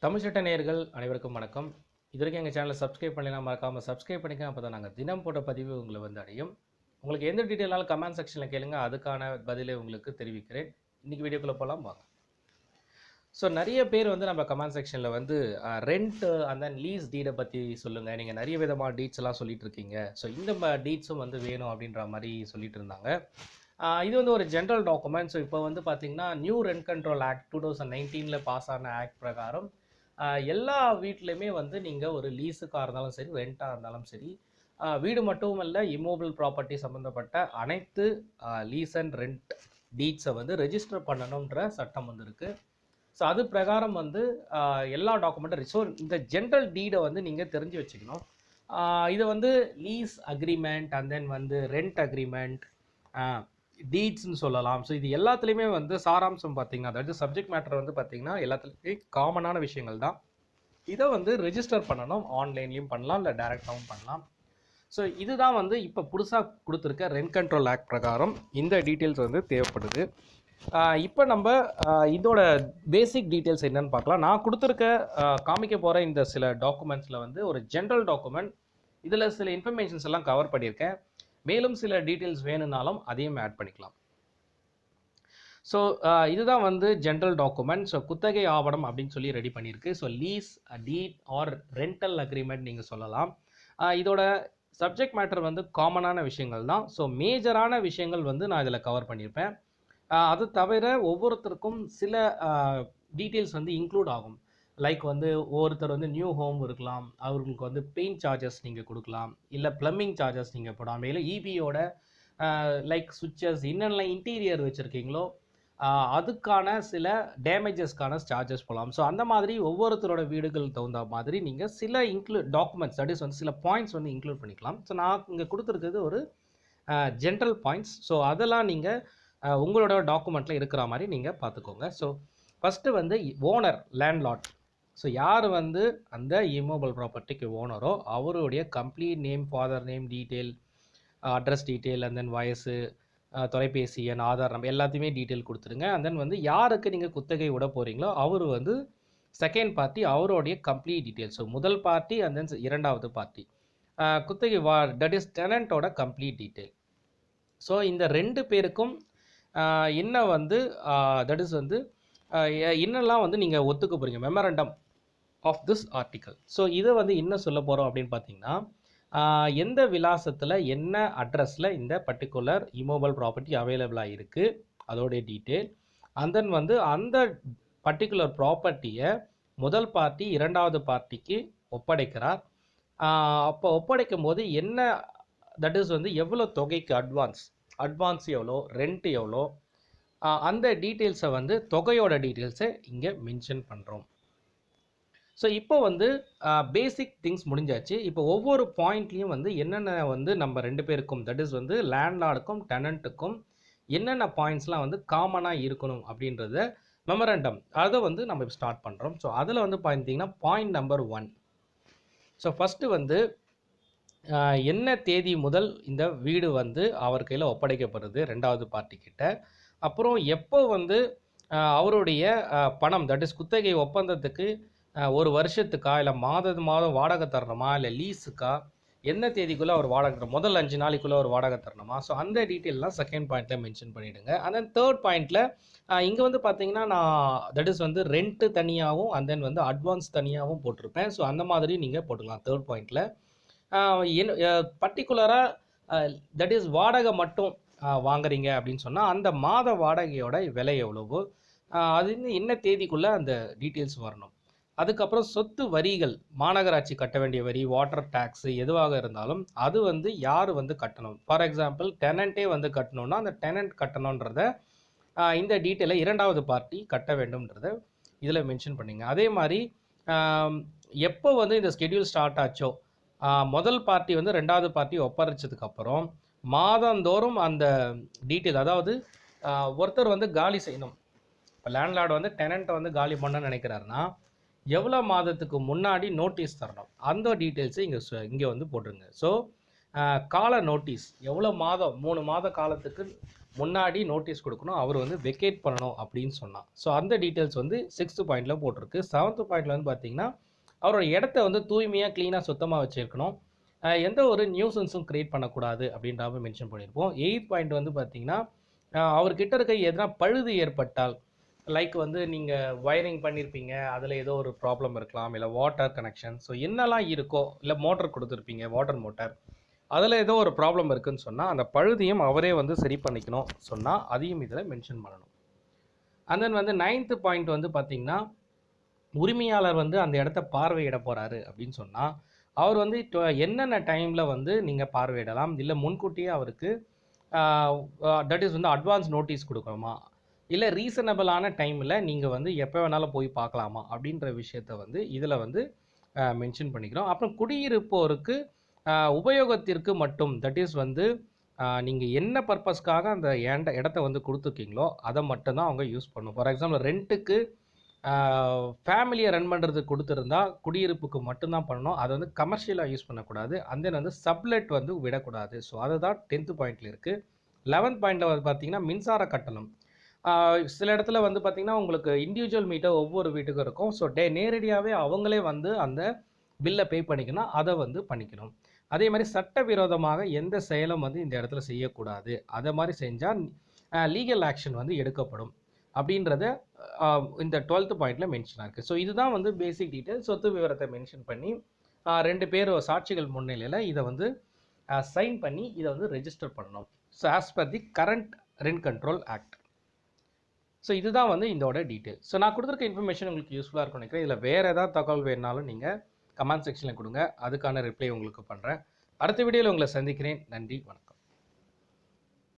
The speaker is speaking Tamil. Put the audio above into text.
தமிழ் சட்ட நேயர்கள் அனைவருக்கும் வணக்கம். இதுவரைக்கும் எங்கள் சேனலை சப்ஸ்கிரைப் பண்ணலாம், மறக்காமல் சப்ஸ்கிரைப் பண்ணிக்க. அப்போ தான் நாங்கள் தினம் போட்ட பதிவு உங்களை வந்து அடையும். உங்களுக்கு எந்த டீட்டெயிலாலும் கமெண்ட் செக்ஷனில் கேளுங்க, அதுக்கான பதிலை உங்களுக்கு தெரிவிக்கிறேன். இன்றைக்கி வீடியோக்குள்ளே போகலாம் வாங்க. ஸோ நிறைய பேர் வந்து நம்ம கமெண்ட் செக்ஷனில் வந்து ரெண்ட் அந்த லீஸ் டீடை பற்றி சொல்லுங்கள், நீங்கள் நிறைய விதமான டீட்ஸ் எல்லாம் சொல்லிட்டு இருக்கீங்க, ஸோ இந்த டீட்ஸும் வந்து வேணும் அப்படின்ற மாதிரி சொல்லிட்டு இருந்தாங்க. இது வந்து ஒரு ஜென்ரல் டாக்குமெண்ட். ஸோ இப்போ வந்து பார்த்திங்கன்னா new rent control act 2019 pass ஆன ஆக்ட் பிரகாரம் எல்லா வீட்லையுமே வந்து நீங்கள் ஒரு லீஸுக்காக இருந்தாலும் சரி, ரெண்ட்டாக இருந்தாலும் சரி, வீடு மட்டும் இல்லை, இம்மூவபிள் ப்ராப்பர்ட்டி சம்மந்தப்பட்ட அனைத்து லீஸ் அண்ட் ரெண்ட் டீட்ஸை வந்து ரெஜிஸ்டர் பண்ணணுன்ற சட்டம் வந்து இருக்குது. ஸோ அது பிரகாரம் வந்து எல்லா டாக்குமெண்ட்டும், ஸோ இந்த ஜென்ரல் டீடை வந்து நீங்கள் தெரிஞ்சு வச்சுக்கணும். இதை வந்து லீஸ் அக்ரிமெண்ட் அண்ட் தென் வந்து ரெண்ட் அக்ரிமெண்ட், டீட்ஸ்ன்னு சொல்லலாம். ஸோ இது எல்லாத்துலேயுமே வந்து சாராம்சம் பார்த்திங்கன்னா, அதாவது சப்ஜெக்ட் மேட்டர் வந்து பார்த்திங்கன்னா எல்லாத்துலேயுமே காமனான விஷயங்கள் தான். இதை வந்து ரெஜிஸ்டர் பண்ணணும், ஆன்லைன்லேயும் பண்ணலாம், இல்லை டைரெக்டாகவும் பண்ணலாம். ஸோ இதுதான் வந்து இப்போ புதுசாக கொடுத்துருக்க ரெண்ட் கண்ட்ரோல் ஆக்ட் பிரகாரம் இந்த டீட்டெயில்ஸ் வந்து தேவைப்படுது. இப்போ நம்ம இதோட பேசிக் டீட்டெயில்ஸ் என்னென்னு பார்க்கலாம். நான் கொடுத்துருக்க காமிக்க போகிற இந்த சில டாக்குமெண்ட்ஸில் வந்து ஒரு ஜென்ரல் டாக்குமெண்ட், இதில் சில இன்ஃபர்மேஷன்ஸ் எல்லாம் கவர் பண்ணியிருக்கேன். மேலும் சில டீட்டெயில்ஸ் வேணும்னாலும் அதையும் ஆட் பண்ணிக்கலாம். ஸோ இதுதான் வந்து ஜென்ரல் டாக்குமெண்ட். ஸோ குத்தகை ஆவணம் அப்படின்னு சொல்லி ரெடி பண்ணியிருக்கு. ஸோ லீஸ் டீட் ஆர் ரெண்டல் அக்ரிமெண்ட் நீங்கள் சொல்லலாம். இதோட சப்ஜெக்ட் மேட்டர் வந்து காமனான விஷயங்கள் தான். ஸோ மேஜரான விஷயங்கள் வந்து நான் இதில் கவர் பண்ணியிருப்பேன். அது தவிர ஒவ்வொருத்தருக்கும் சில டீட்டெயில்ஸ் வந்து இன்க்ளூட் ஆகும். லைக் வந்து ஒவ்வொருத்தர் வந்து நியூ ஹோம் இருக்கலாம், அவர்களுக்கு வந்து பெயிண்ட் சார்ஜஸ் நீங்கள் கொடுக்கலாம், இல்லை ப்ளம்பிங் சார்ஜஸ் நீங்கள் போடாமல், இல்லை இபியோட லைக் சுவிட்சஸ் என்னென்ன இன்டீரியர் வச்சுருக்கீங்களோ அதுக்கான சில டேமேஜஸ்க்கான சார்ஜஸ் போகலாம். ஸோ அந்த மாதிரி ஒவ்வொருத்தரோட வீடுகள் தகுந்த மாதிரி நீங்கள் சில டாக்குமெண்ட்ஸ், தட் இஸ் வந்து சில பாயிண்ட்ஸ் வந்து இன்க்ளூட் பண்ணிக்கலாம். ஸோ நான் இங்கே கொடுத்துருக்கிறது ஒரு ஜென்ரல் பாயிண்ட்ஸ். ஸோ அதெல்லாம் நீங்கள் உங்களோட டாக்குமெண்ட்டில் இருக்கிற மாதிரி நீங்கள் பார்த்துக்கோங்க. ஸோ ஃபஸ்ட்டு வந்து ஓனர், லேண்ட்லார்ட். ஸோ யார் வந்து அந்த இம்மூவபிள் ப்ராப்பர்ட்டிக்கு ஓனரோ அவருடைய complete name, father name detail, address detail, and then வயசு, தொலைபேசி எண், ஆதார் நம்பர் எல்லாத்தையுமே டீட்டெயில் கொடுத்துருங்க. அண்ட் தென் வந்து யாருக்கு நீங்கள் குத்தகை விட போகிறீங்களோ அவர் வந்து செகண்ட் பார்ட்டி, அவருடைய கம்ப்ளீட் டீட்டெயில். ஸோ முதல் பார்ட்டி அண்ட் தென் இரண்டாவது பார்ட்டி, குத்தகை தட் இஸ் டெனண்ட்டோட கம்ப்ளீட் டீட்டெயில். ஸோ இந்த ரெண்டு பேருக்கும் என்ன வந்து தட் இஸ் வந்து என்னெல்லாம் வந்து நீங்கள் ஒத்துக்க போகிறீங்க, memorandum of this article. So இதை வந்து என்ன சொல்ல போகிறோம் அப்படின்னு பார்த்தீங்கன்னா, எந்த விலாசத்தில் என்ன அட்ரஸில் இந்த பர்டிகுலர் இம்மூவபிள் ப்ராப்பர்ட்டி அவைலபிளாக இருக்குது அதோடைய டீட்டெயில். அண்ட் தென் வந்து அந்த பர்டிகுலர் ப்ராப்பர்ட்டியை முதல் பார்ட்டி இரண்டாவது பார்ட்டிக்கு ஒப்படைக்கிறார். அப்போ ஒப்படைக்கும் போது என்ன, தட் இஸ் வந்து எவ்வளோ தொகைக்கு அட்வான்ஸ் எவ்வளோ, ரெண்ட் எவ்வளோ, அந்த டீட்டெயில்ஸை வந்து தொகையோட டீட்டெயில்ஸை இங்கே மென்ஷன் பண்ணுறோம். ஸோ இப்போ வந்து பேசிக் திங்ஸ் முடிஞ்சாச்சு. இப்போ ஒவ்வொரு பாயிண்ட்லேயும் வந்து என்னென்ன வந்து நம்ம ரெண்டு பேருக்கும், தட் இஸ் வந்து லேண்ட்லார்டுக்கும் டெனண்ட்டுக்கும் என்னென்ன பாயிண்ட்ஸ்லாம் வந்து காமனாக இருக்கணும் அப்படின்றத மெமரண்டம் அதை வந்து நம்ம ஸ்டார்ட் பண்ணுறோம். ஸோ அதில் வந்து பார்த்தீங்கன்னா பாயிண்ட் நம்பர் 1. ஸோ ஃபஸ்ட்டு வந்து என்ன தேதி முதல் இந்த வீடு வந்து அவர் கையில் ஒப்படைக்கப்படுது ரெண்டாவது பார்ட்டிக்கிட்ட, அப்புறம் எப்போ வந்து அவருடைய பணம், தட் இஸ் குத்தகை ஒப்பந்தத்துக்கு ஒரு வருஷத்துக்கா, இல்லை மாதம் வாடகை தரணுமா, இல்லை லீஸுக்கா, என்ன தேதிக்குள்ளே அவர் வாடகை தரணும், முதல் 5 நாளைக்குள்ளே அவர் வாடகை தரணுமா. ஸோ அந்த டீட்டெயிலெலாம் செகண்ட் பாயிண்ட்டில் மென்ஷன் பண்ணிவிடுங்க. அண்ட் தென் தேர்ட் பாயிண்ட்டில் இங்கே வந்து பார்த்தீங்கன்னா நான் தட் இஸ் வந்து ரெண்ட்டு தனியாகவும் அண்ட் தென் வந்து அட்வான்ஸ் தனியாகவும் போட்டிருப்பேன். ஸோ அந்த மாதிரி நீங்கள் போட்டுக்கலாம் தேர்ட் பாயிண்ட்டில். பர்டிகுலராக தட் இஸ் வாடகை மட்டும் வாங்குறீங்க அப்படின்னு சொன்னால் அந்த மாத வாடகையோட விலை எவ்வளவோ அது என்ன தேதிக்குள்ளே அந்த டீட்டெயில்ஸ் வரணும். அதுக்கப்புறம் சொத்து வரிகள், மாநகராட்சி கட்ட வேண்டிய வரி, வாட்டர் டேக்ஸு எதுவாக இருந்தாலும் அது வந்து யார் வந்து கட்டணும். ஃபார் எக்ஸாம்பிள் டெனண்ட்டே வந்து கட்டணும்னா அந்த டெனண்ட் கட்டணுன்றத இந்த டீட்டெயிலை இரண்டாவது பார்ட்டி கட்ட வேண்டும்ன்றத இதில் மென்ஷன் பண்ணிங்க. அதே மாதிரி எப்போ வந்து இந்த ஸ்கெடியூல் ஸ்டார்ட் ஆச்சோ, முதல் பார்ட்டி வந்து ரெண்டாவது பார்ட்டி ஒப்படைச்சதுக்கப்புறம் மாதந்தோறும் அந்த டீட்டெயில், அதாவது ஒருத்தர் வந்து காலி செய்யணும். இப்போ லேண்ட்லார்டு வந்து டெனண்ட்டை வந்து காலி பண்ண நினைக்கிறாருன்னா எவ்வளோ மாதத்துக்கு முன்னாடி நோட்டீஸ் தரணும், அந்த டீட்டெயில்ஸு இங்கே வந்து போட்டுருங்க. ஸோ கால நோட்டீஸ் எவ்வளோ மாதம் 3 மாத காலத்துக்கு முன்னாடி நோட்டீஸ் கொடுக்கணும், அவர் வந்து வெக்கேட் பண்ணணும் அப்படின்னு சொன்னான். ஸோ அந்த டீட்டெயில்ஸ் வந்து 6th பாயிண்டில் போட்டிருக்கு. 7th பாயிண்டில் வந்து பார்த்தீங்கன்னா அவரோட இடத்த வந்து தூய்மையாக க்ளீனாக சுத்தமாக வச்சுருக்கணும், எந்த ஒரு நியூசன்ஸும் க்ரியேட் பண்ணக்கூடாது அப்படின்ற மாதிரி மென்ஷன் பண்ணியிருப்போம். 8th பாயிண்ட் வந்து பார்த்தீங்கன்னா அவர்கிட்ட இருக்க எதனா பழுது ஏற்பட்டால், லைக் வந்து நீங்கள் வயரிங் பண்ணியிருப்பீங்க, அதில் ஏதோ ஒரு ப்ராப்ளம் இருக்கலாம், இல்லை வாட்டர் கனெக்ஷன், ஸோ என்னெல்லாம் இருக்கோ, இல்லை மோட்டர் கொடுத்துருப்பீங்க, வாட்டர் மோட்டார், அதில் ஏதோ ஒரு ப்ராப்ளம் இருக்குதுன்னு சொன்னால் அந்த பழுதையும் அவரே வந்து சரி பண்ணிக்கணும் சொன்னால் அதையும் இதில் மென்ஷன் பண்ணணும். அண்ட் தென் வந்து 9th பாயிண்ட் வந்து பார்த்திங்கன்னா உரிமையாளர் வந்து அந்த இடத்த பார்வையிட போகிறாரு அப்படின்னு சொன்னால் அவர் வந்து என்னென்ன டைமில் வந்து நீங்கள் பார்வையிடலாம், இல்லை முன்கூட்டியே அவருக்கு தட் இஸ் வந்து அட்வான்ஸ் நோட்டீஸ் கொடுக்கணுமா, இல்லை ரீசனபிளான டைமில் நீங்கள் வந்து எப்போ வேணாலும் போய் பார்க்கலாமா அப்படின்ற விஷயத்த வந்து இதில் வந்து மென்ஷன் பண்ணிக்கிறோம். அப்புறம் குடியிருப்போருக்கு உபயோகத்திற்கு மட்டும், தட் இஸ் வந்து நீங்கள் என்ன பர்பஸ்க்காக அந்த இடத்த வந்து கொடுத்துருக்கீங்களோ அதை மட்டும்தான் அவங்க யூஸ் பண்ணணும். ஃபார் எக்ஸாம்பிள் ரெண்ட்டுக்கு ஃபேமிலியை ரன் பண்ணுறதுக்கு கொடுத்துருந்தா குடியிருப்புக்கு மட்டும்தான் பண்ணணும், அதை வந்து கமர்ஷியலாக யூஸ் பண்ணக்கூடாது. அந்த வந்து சப்லெட் வந்து விடக்கூடாது. ஸோ அதுதான் 10th பாயிண்டில் இருக்குது. 11th பாயிண்டில் வந்து பார்த்திங்கன்னா மின்சார கட்டணம். சில இடத்துல வந்து பார்த்திங்கன்னா உங்களுக்கு இண்டிவிஜுவல் மீட்டர் ஒவ்வொரு வீட்டுக்கும் இருக்கும். ஸோ நேரடியாகவே அவங்களே வந்து அந்த பில்லை பே பண்ணிக்கணும், அதை வந்து பண்ணிக்கணும். அதே மாதிரி சட்டவிரோதமாக எந்த செயலும் வந்து இந்த இடத்துல செய்யக்கூடாது, அதை மாதிரி செஞ்சால் லீகல் ஆக்ஷன் வந்து எடுக்கப்படும் அப்படின்றத இந்த 12th பாயிண்டில் மென்ஷனாக இருக்குது. ஸோ இதுதான் வந்து பேசிக் டீட்டெயில். சொத்து விவரத்தை மென்ஷன் பண்ணி 2 பேர் சாட்சிகள் முன்னிலையில் இதை வந்து சைன் பண்ணி இதை வந்து ரெஜிஸ்டர் பண்ணணும். So as per the current rent control act. So இதுதான் வந்து இதோட டீட்டெயில். ஸோ நான் கொடுத்துருக்க இன்ஃபர்மேஷன் உங்களுக்கு யூஸ்ஃபுல்லாக இருக்கும்னு நினைக்கிறேன். இதில் வேறு ஏதாவது தகவல் வேணுனாலும் நீங்கள் கமெண்ட் செக்ஷனில் கொடுங்க, அதுக்கான ரிப்ளை உங்களுக்கு பண்ணுறேன். அடுத்த வீடியோவில் உங்களை சந்திக்கிறேன். நன்றி, வணக்கம்.